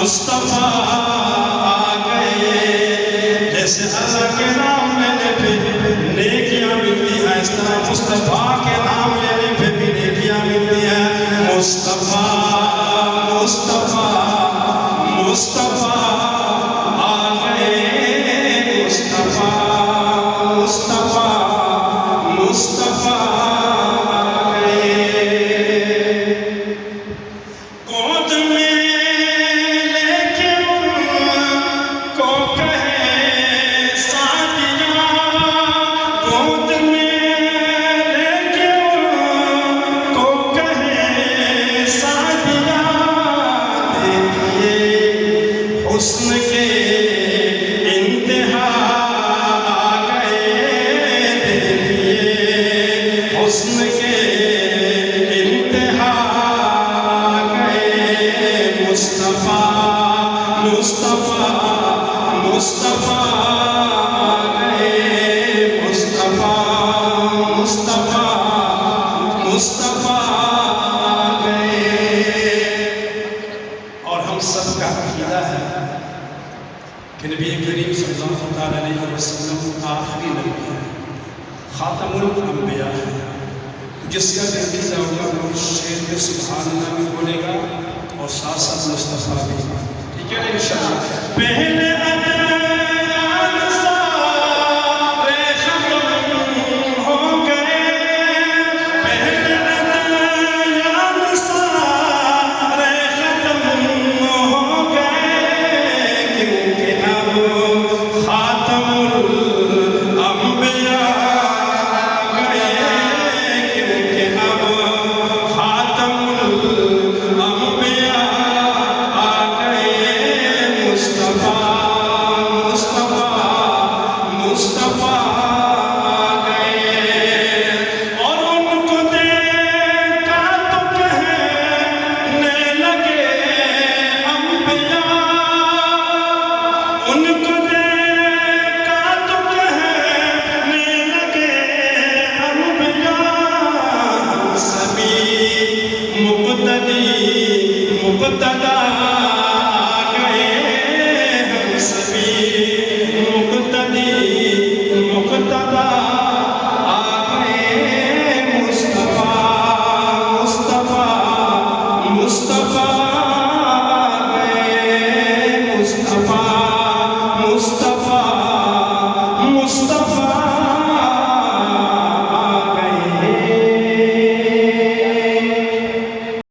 مصطفیٰ آ گئے. جیسے اللہ کے نام لینے پہ نیکیاں ملتی ہیں، اس طرح مصطفیٰ کے نام لینے پہ بھی نیکیاں ملتی ہیں. مصطفیٰ مصطفیٰ مصطفیٰ آ گئے. مصطفیٰ مصطفیٰ مصطفیٰ آ گئے. گود میں لے کے ان کو کہے سعدیہ، گود میں لے کے ان کو کہے سعدیہ. دیکھیے حسن کے انتہا آ گئے. دیکھیے حسن کے انتہا آ گئے. مصطفیٰ مصطفیٰ مصطفیٰ آ گئے. مصطفیٰ مصطفیٰ مصطفیٰ آ گئے. اور ہم سب کا عقیدہ ہے کہ نبی کریم صلی اللہ علیہ وسلم آخری نبی ہے، خاتم الانبیاء ہے. جس کا بھی عقیدہ ہوگا وہ اس شعر میں سبحان اللہ بھی بولے گا اور ساتھ ساتھ مصطفیٰ بھی. ٹھیک ہے نا انشاءاللہ. پہلے ادیان سارے ختم ہو گئے. پہلے ادیان سارے ختم ہو گئے. کیونکہ اب خاتم الانبیاء آ گئے. کیونکہ اب خاتم الانبیاء آ گئے. مصطفیٰ مصطفیٰ مصطفیٰ آ گئے. اور ان کو دیکھا تو کہنے لگے انبیاء. ان کو دیکھا تو کہنے لگے انبیاء. ہم سبھی مقتدی مقتدا